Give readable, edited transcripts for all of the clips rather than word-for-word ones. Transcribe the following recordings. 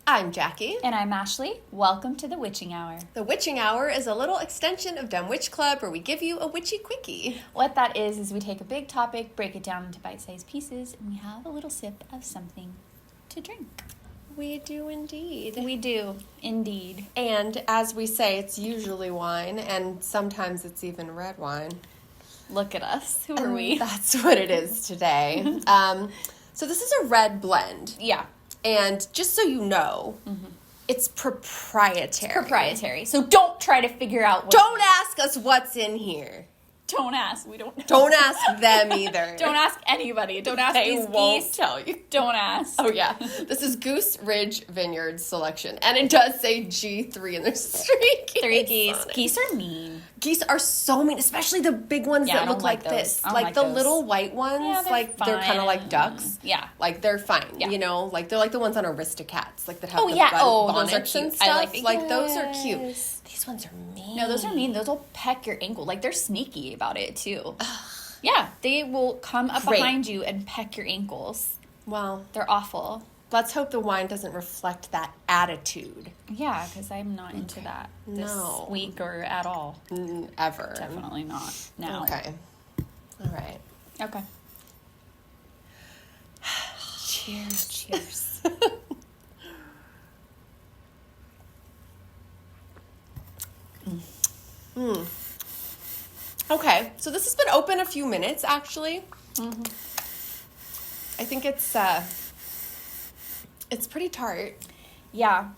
I'm Jackie. And I'm Ashley. Welcome to the Witching Hour. The Witching Hour is a little extension of Dumb Witch Club where we give you a witchy quickie. What that is we take a big topic, break it down into bite-sized pieces, and we have a little sip of something to drink. We do indeed. We do, indeed. And as we say, it's usually wine, and sometimes it's even red wine. Look at us. Who are we? That's what it is today. So this is a red blend. Yeah. And just so you know, it's proprietary. So don't try to figure out what... Don't ask us what's in here. Don't ask. We don't know. Don't ask them either. Don't ask anybody. Don't ask They these won't geese. tell you. Don't ask. Oh, yeah. This is Goose Ridge Vineyard Selection. And it does say G3, and there's three geese. Geese are mean. Geese are so mean, especially the big ones that look like this. Like the little white ones, they're kind of like ducks. Yeah. Like they're fine, you know? Like they're like the ones on Aristocats, like that have the bonnets those are and cute. stuff. I like those are cute. These ones are mean. No, those are mean. Those will peck your ankle. Like, they're sneaky about it, too. Yeah, they will come up behind you and peck your ankles. Well, they're awful. Let's hope the wine doesn't reflect that attitude. Yeah, because I'm not into that this week or at all. Ever. Definitely not now. Okay. All right. Okay. Cheers. Cheers. Okay, so this has been open a few minutes, actually. I think it's pretty tart. Yeah,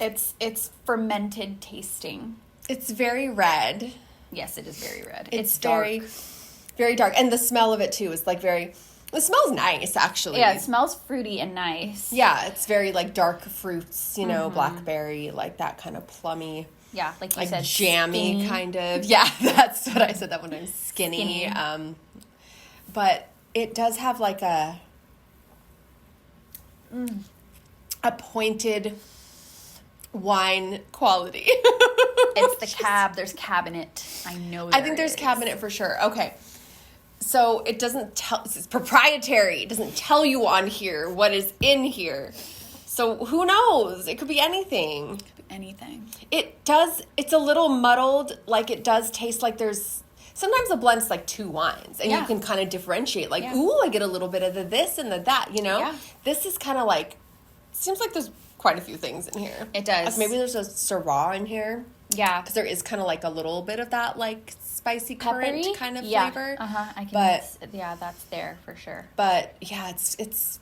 it's fermented tasting. It's very red. Yes, it is very red. It's dark. very, very dark, and the smell of it too is like very. It smells nice, actually. Yeah, it smells fruity and nice. Yeah, it's very like dark fruits, you know, blackberry, like that kind of plummy. Yeah, like you said, jammy skinny. kind of. Yeah, that's what I said that one time. Skinny. But it does have like a pointed wine quality. It's the cab. There's cabinet. I know I think there's cabinet for sure. Okay. So it doesn't tell, it's proprietary. It doesn't tell you on here what is in here. So who knows? It could be anything. Anything. It does, it's a little muddled, like it does taste like there's, sometimes a blend's like two wines, and you can kind of differentiate, like, ooh, I get a little bit of the this and the that, you know? Yeah. This is kind of like, seems like there's quite a few things in here. It does. Like maybe there's a Syrah in here. Yeah. Because there is kind of like a little bit of that, like, spicy currant kind of flavor. I can, that's there for sure. But, yeah, it's,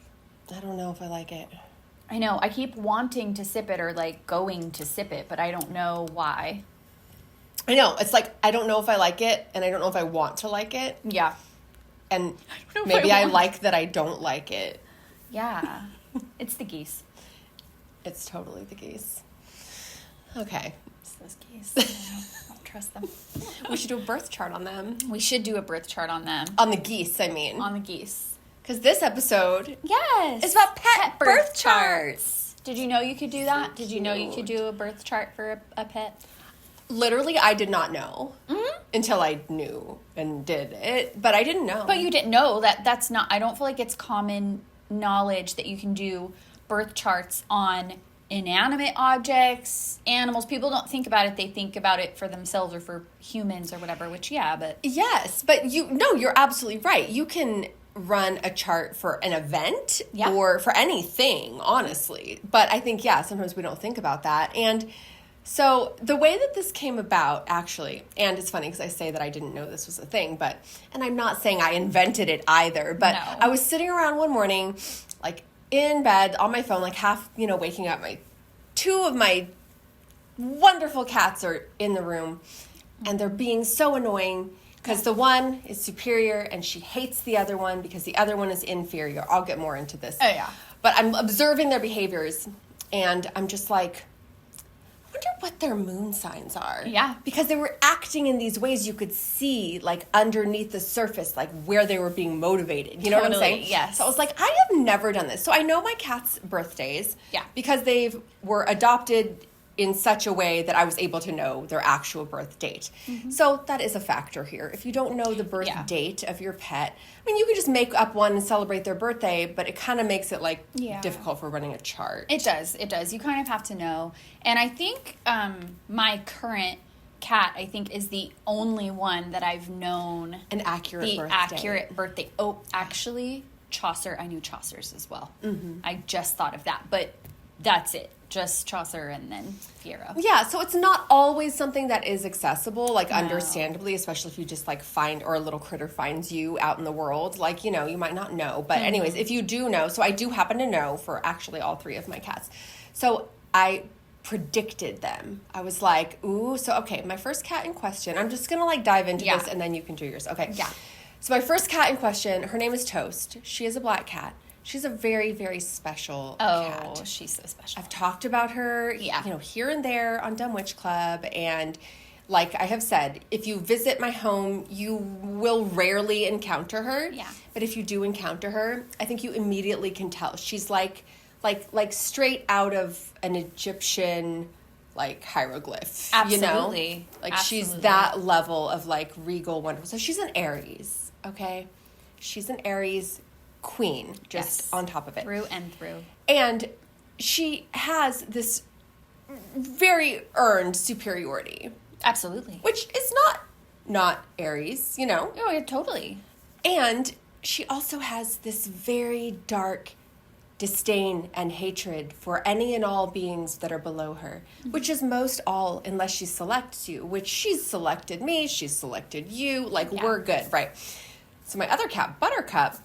I don't know if I like it. I know. I keep wanting to sip it or, like, going to sip it, but I don't know why. I know. It's like, I don't know if I like it, and I don't know if I want to like it. Yeah. And maybe I like that I don't like it. Yeah. It's the geese. It's totally the geese. Okay. It's those geese. I don't trust them. We should do a birth chart on them. We should do a birth chart on them. On the geese, I mean. On the geese. Because this episode is about pet birth charts. Did you know you could do that? Did you know you could do a birth chart for a pet? Literally, I did not know until I knew and did it. But I didn't know. But you didn't know that's not, I don't feel like it's common knowledge that you can do birth charts on inanimate objects, animals. People don't think about it. They think about it for themselves or for humans or whatever, which, but... Yes, but you're absolutely right. You can run a chart for an event or for anything, honestly. But I think, sometimes we don't think about that. And so the way that this came about, actually, and it's funny because I say that I didn't know this was a thing, and I'm not saying I invented it either, but I was sitting around one morning, like, in bed on my phone, like half, waking up. Two of my wonderful cats are in the room, and they're being so annoying because the one is superior and she hates the other one because the other one is inferior. I'll get more into this. Oh, yeah. But I'm observing their behaviors, and I'm just like, I wonder what their moon signs are. Yeah. Because they were acting in these ways you could see, like, underneath the surface, like, where they were being motivated. You know what I'm saying? Yes. So I was like, I have never done this. So I know my cats' birthdays. Yeah. Because they were adopted in such a way that I was able to know their actual birth date. So that is a factor here. If you don't know the birth date of your pet, I mean, you can just make up one and celebrate their birthday, but it kind of makes it like difficult for running a chart. It does. You kind of have to know. And I think my current cat, I think, is the only one that I've known an accurate birthday. Oh, actually, Chaucer. I knew Chaucer's as well. I just thought of that, but that's it. Just Chaucer and then Fiero. Yeah, so it's not always something that is accessible, like understandably, especially if you just like find, or a little critter finds you out in the world, like, you know, you might not know. But anyways, if you do know, so I do happen to know for actually all 3 of my cats. So I predicted them. I was like, ooh, so okay, my first cat in question, I'm just gonna like dive into this and then you can do yours. Okay. Yeah. So my first cat in question, her name is Toast. She is a black cat. She's a very, very special cat. Oh, she's so special. I've talked about her, you know, here and there on Dumb Witch Club. And like I have said, if you visit my home, you will rarely encounter her. Yeah. But if you do encounter her, I think you immediately can tell. She's like straight out of an Egyptian like hieroglyph. Absolutely. You know? Like she's that level of like regal, wonderful. So she's an Aries, okay? She's an Aries queen, just on top of it. Through and through. And she has this very earned superiority. Absolutely. Which is not Aries, you know? Oh, yeah, totally. And she also has this very dark disdain and hatred for any and all beings that are below her, which is most all, unless she selects you, which she's selected me, she's selected you, like we're good, right? So my other cat, Buttercup,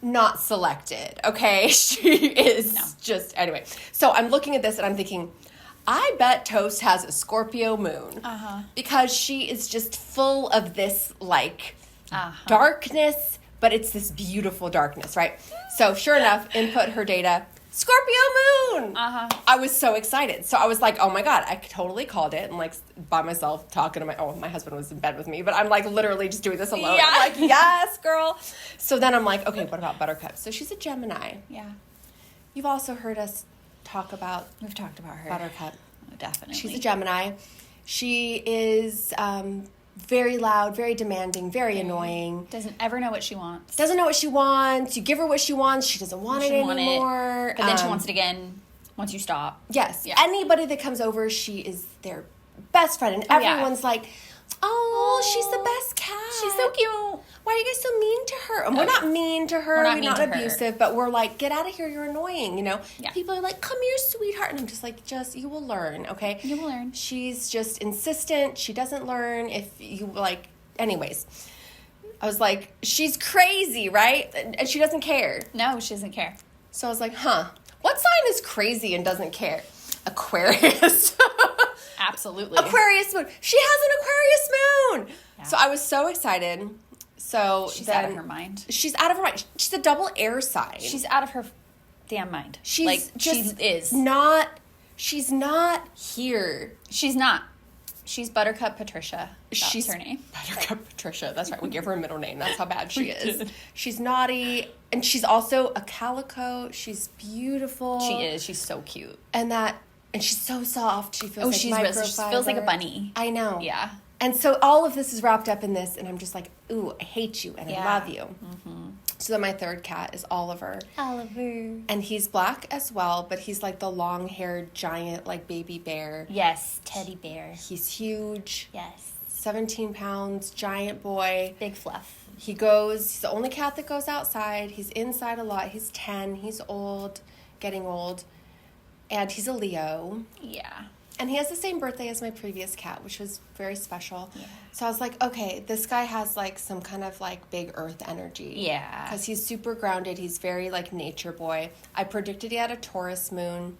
not selected, okay? She is just, anyway. So I'm looking at this and I'm thinking, I bet Toast has a Scorpio moon. Because she is just full of this, like, darkness, but it's this beautiful darkness, right? So sure enough, input her data, Scorpio moon. I was so excited. So I was like, oh my God, I totally called it. And like by myself talking to my husband was in bed with me, but I'm like literally just doing this alone. I'm like, yes, girl. So then I'm like, okay, what about Buttercup? So she's a Gemini. Yeah. You've also heard us talk about. We've talked about her. Buttercup. Oh, definitely. She's a Gemini. She is very loud, very demanding, very annoying. Doesn't ever know what she wants. Doesn't know what she wants. You give her what she wants. She doesn't want it anymore. But then she wants it again once you stop. Yes. Yeah. Anybody that comes over, she is their best friend. And everyone's like, oh, she's the best cat. She's so cute. Why are you guys so mean to her? And we're not mean to her. We're not abusive. But we're like, get out of here. You're annoying, you know? Yeah. People are like, come here, sweetheart. And I'm just like, you will learn, okay? You will learn. She's just insistent. She doesn't learn if you, like, anyways. I was like, she's crazy, right? And she doesn't care. No, she doesn't care. So I was like, what sign is crazy and doesn't care? Aquarius. Absolutely. Aquarius moon. She has an Aquarius moon. Yeah. So I was so excited. So she's out of her mind. She's out of her mind. She's a double air sign. She's out of her damn mind. She's like, just she is. She's not here. She's not. She's Buttercup Patricia. That's her name. Buttercup Patricia. That's right. We give her a middle name. That's how bad she is. She's naughty. And she's also a calico. She's beautiful. She is. She's so cute. And she's so soft. She feels she feels like a bunny. I know. Yeah. And so all of this is wrapped up in this, and I'm just like, ooh, I hate you, and I love you. So then my third cat is Oliver. And he's black as well, but he's like the long-haired, giant, like, baby bear. Yes, teddy bear. He's huge. Yes. 17 pounds, giant boy. Big fluff. He's the only cat that goes outside. He's inside a lot. He's 10. He's old, getting old. And he's a Leo. Yeah. And he has the same birthday as my previous cat, which was very special. Yeah. So I was like, okay, this guy has like some kind of like big earth energy. Yeah. Because he's super grounded. He's very like nature boy. I predicted he had a Taurus moon.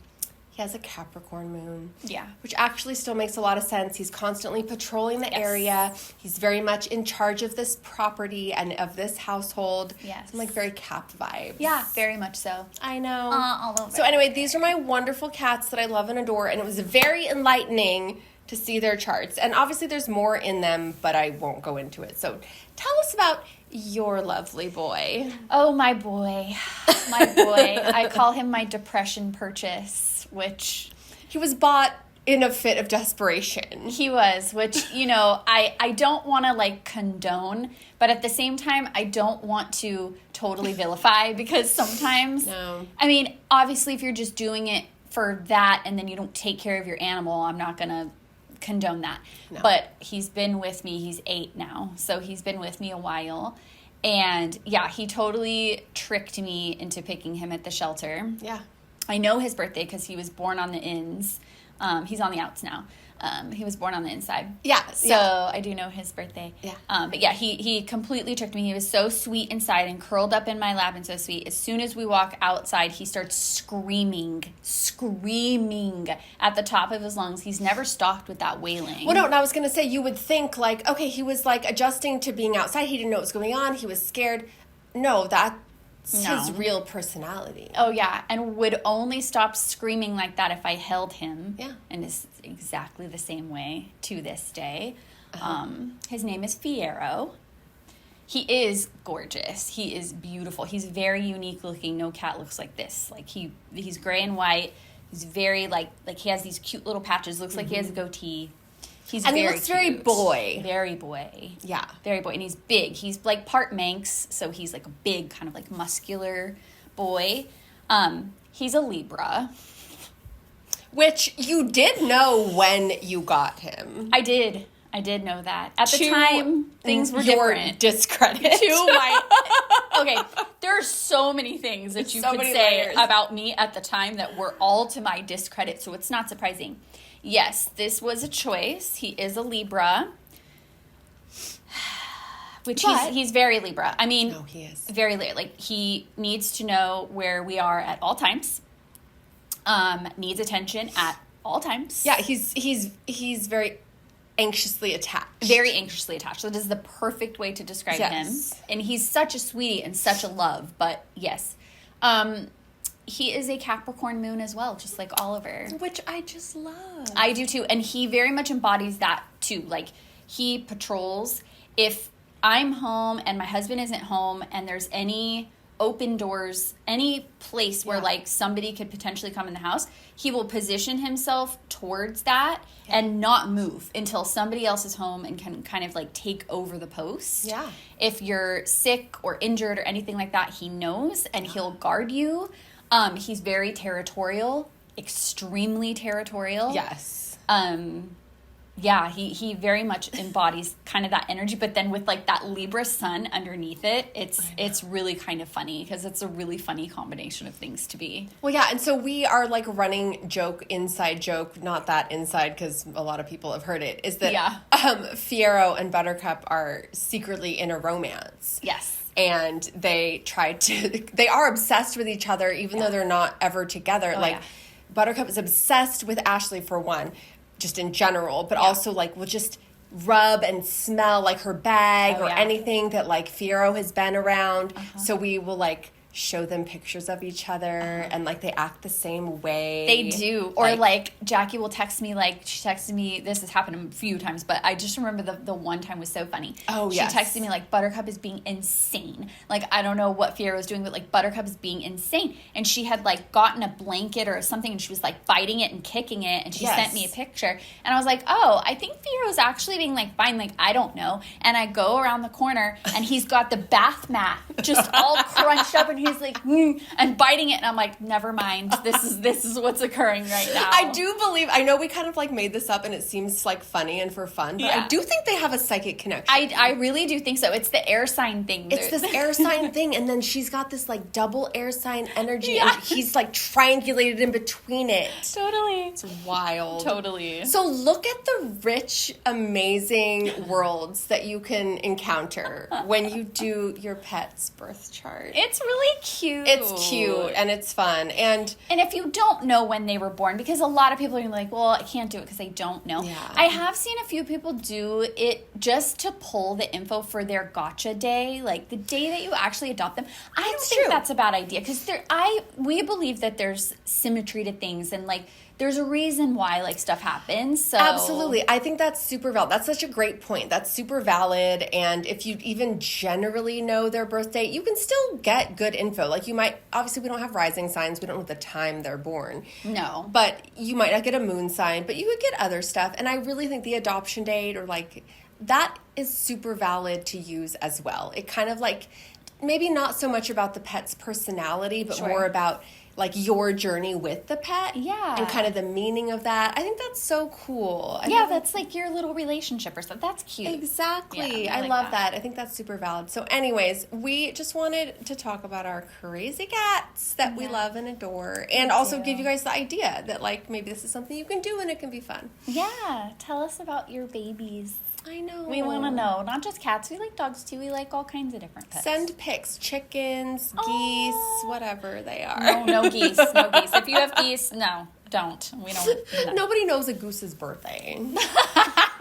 He has a Capricorn moon. Yeah. Which actually still makes a lot of sense. He's constantly patrolling the area. He's very much in charge of this property and of this household. Yes. So I'm like very Cap vibes. Yeah, very much so. I know. All over. So anyway, these are my wonderful cats that I love and adore. And it was very enlightening to see their charts. And obviously there's more in them, but I won't go into it. So tell us about your lovely boy. Oh, my boy. My boy. I call him my depression purchase, which... He was bought in a fit of desperation. He was, which, you know, I don't want to, like, condone, but at the same time, I don't want to totally vilify, because sometimes, No. I mean, obviously, if you're just doing it for that and then you don't take care of your animal, I'm not going to condone that. No. But he's been with me. He's 8 now, so he's been with me a while. And, yeah, he totally tricked me into picking him at the shelter. Yeah. I know his birthday because he was born on the ins. He's on the outs now. He was born on the inside. Yeah. So I do know his birthday. Yeah. But yeah, he completely tricked me. He was so sweet inside and curled up in my lap and so sweet. As soon as we walk outside, he starts screaming at the top of his lungs. He's never stopped with that wailing. Well, no, and I was going to say, you would think, like, okay, he was, like, adjusting to being outside. He didn't know what was going on. He was scared. No, that's his real personality. Oh, yeah, and would only stop screaming like that if I held him. Yeah. And it's exactly the same way to this day. His name is Fiero. He is gorgeous. He is beautiful. He's very unique looking. No cat looks like this. Like, he's gray and white. He's very, like he has these cute little patches. Looks like he has a goatee. He looks very boy. Very boy. Yeah. Very boy. And he's big. He's like part Manx, so he's like a big, kind of like muscular boy. He's a Libra. Which you did know when you got him. I did know that. At the time, things were different. Discredit. Okay, there are so many things that you could say layers about me at the time that were all to my discredit, so it's not surprising. Yes, this was a choice. He is a Libra. Which he's very Libra. I mean, no, he is. Very Libra. Like, he needs to know where we are at all times. Needs attention at all times. Yeah, he's very anxiously attached. Very anxiously attached. So this is the perfect way to describe him. And he's such a sweetie and such a love, but yes. He is a Capricorn moon as well, just like Oliver. Which I just love. I do too. And he very much embodies that too. Like, he patrols. If I'm home and my husband isn't home and there's any open doors, any place where like somebody could potentially come in the house, he will position himself towards that and not move until somebody else is home and can kind of like take over the post. Yeah. If you're sick or injured or anything like that, he knows and he'll guard you. He's very territorial, extremely territorial. Yes. Yeah, he very much embodies kind of that energy, but then with like that Libra sun underneath it, it's really kind of funny because it's a really funny combination of things to be. Well, yeah, and so we are like running joke, inside joke, not that inside because a lot of people have heard it, is that Fiero and Buttercup are secretly in a romance. Yes. And they are obsessed with each other even though they're not ever together. Buttercup is obsessed with Ashley for one, just in general, but also like will just rub and smell like her bag or anything that like Fiero has been around. So we will like show them pictures of each other and like they act the same way. They do. Or like Jackie will text me, like she texted me, this has happened a few times, but I just remember the one time was so funny. Oh, she texted me like Buttercup is being insane. Like I don't know what Fiero was doing, but like Buttercup is being insane. And she had like gotten a blanket or something and she was like biting it and kicking it and she sent me a picture. And I was like, oh, I think Fiero's actually being like fine, like I don't know. And I go around the corner and he's got the bath mat just all crunched up and he's like and biting it and I'm like, never mind, this is what's occurring right now. I do believe, I know we kind of like made this up and it seems like funny and for fun, but I do think they have a psychic connection. I really do think so. It's the air sign thing. It's this air sign thing and then she's got this like double air sign energy and he's like triangulated in between it. Totally. It's wild. Totally. So look at the rich, amazing worlds that you can encounter when you do your pet's birth chart. It's really cute. It's cute and it's fun. And if you don't know when they were born, because a lot of people are like, well, I can't do it because I don't know. Yeah. I have seen a few people do it just to pull the info for their gotcha day, like the day that you actually adopt them. I don't think that's a bad idea because we believe that there's symmetry to things and like there's a reason why like stuff happens. So absolutely, I think that's super valid. That's such a great point. That's super valid. And if you even generally know their birth date, you can still get good info. Like you might, obviously we don't have rising signs, we don't know the time they're born. No, but you might not get a moon sign, but you would get other stuff. And I really think the adoption date or like that is super valid to use as well. It kind of like maybe not so much about the pet's personality, but more about like your journey with the pet. Yeah. And kind of the meaning of that. I think that's so cool. That's like your little relationship or something. That's cute. Exactly. Yeah, I love that. I think that's super valid. So anyways, we just wanted to talk about our crazy cats that we love and adore. And also give you guys the idea that like maybe this is something you can do and it can be fun. Yeah. Tell us about your babies. I know. We want to know. Not just cats. We like dogs too. We like all kinds of different pets. Send pics. Chickens, geese, whatever they are. No geese. No geese. If you have geese, no, don't. We don't. No. Nobody knows a goose's birthday.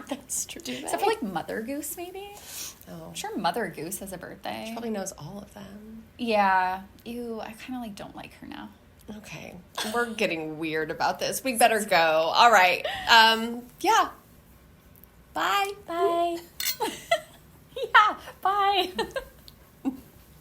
That's true. Except for like Mother Goose, maybe. Oh. I'm sure Mother Goose has a birthday. She probably knows all of them. Yeah. Ew, I kind of like don't like her now. Okay. We're getting weird about this. We better go. All right. Yeah. Bye. Bye.